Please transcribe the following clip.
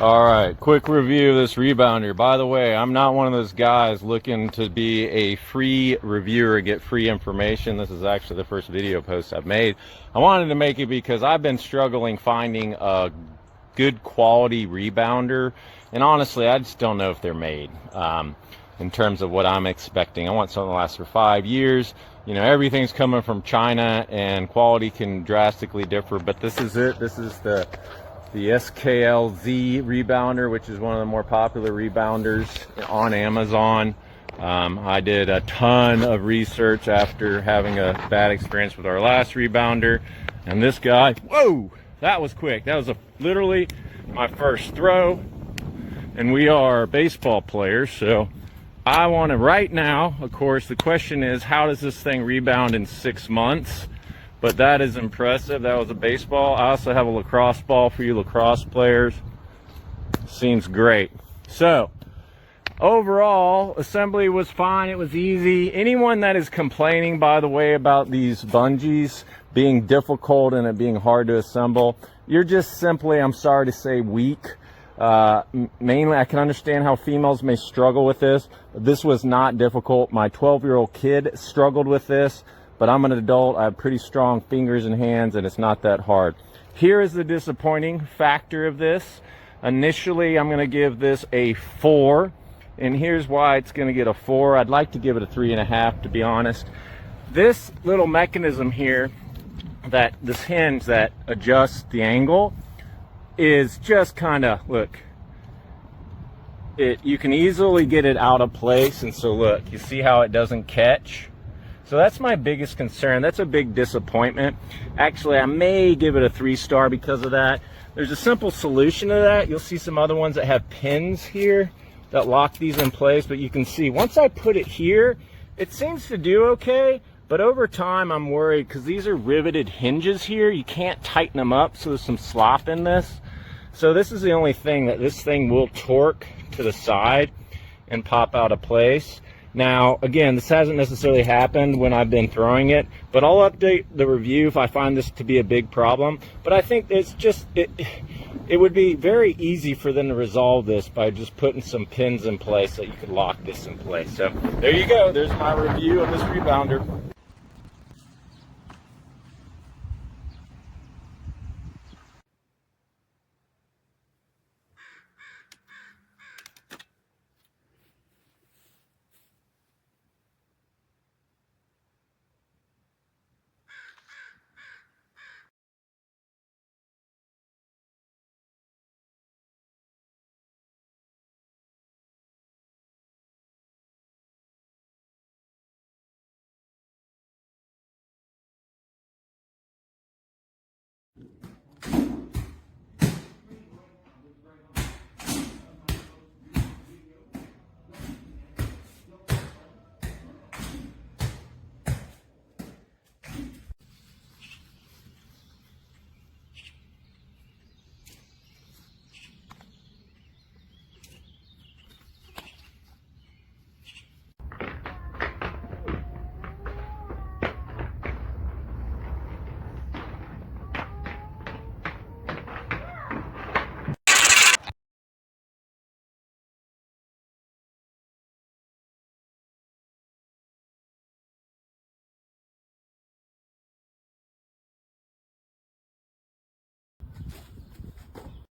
All right, quick review of this rebounder. By the way, I'm not one of those guys looking to be a free reviewer, get free information. This is actually the first video post I've made. I wanted to make it because I've been struggling finding a good quality rebounder, and honestly, I just don't know if they're made in terms of what I'm expecting. I want something that lasts for 5 years. You know, everything's coming from China, and quality can drastically differ, but this is it. This is the SKLZ rebounder, which is one of the more popular rebounders on Amazon. I did a ton of research after having a bad experience with our last rebounder, and this guy, whoa, that was quick. That was literally my first throw, and we are baseball players, so I want to right now, of course, the question is, how does this thing rebound in 6 months? But that is impressive. That was a baseball. I also have a lacrosse ball for you lacrosse players. Seems great. So overall, assembly was fine. It was easy. Anyone that is complaining, by the way, about these bungees being difficult and it being hard to assemble, you're just simply, I'm sorry to say, weak. Mainly, I can understand how females may struggle with this. This was not difficult. My 12-year-old kid struggled with this. But I'm an adult, I have pretty strong fingers and hands, and it's not that hard. Here is the disappointing factor of this. Initially, I'm gonna give this a 4, and here's why it's gonna get a 4. I'd like to give it a 3.5, to be honest. This little mechanism here, this hinge that adjusts the angle, is just kinda, look, you can easily get it out of place, and so look, you see how it doesn't catch? So that's my biggest concern. That's a big disappointment. Actually, I may give it a 3-star because of that. There's a simple solution to that. You'll see some other ones that have pins here that lock these in place, but you can see once I put it here, it seems to do okay, but over time I'm worried because these are riveted hinges here. You can't tighten them up, so there's some slop in this. So this is the only thing that this thing will torque to the side and pop out of place. Now, again, this hasn't necessarily happened when I've been throwing it, but I'll update the review if I find this to be a big problem. But I think it's just, it would be very easy for them to resolve this by just putting some pins in place so you could lock this in place. So there you go. There's my review of this rebounder.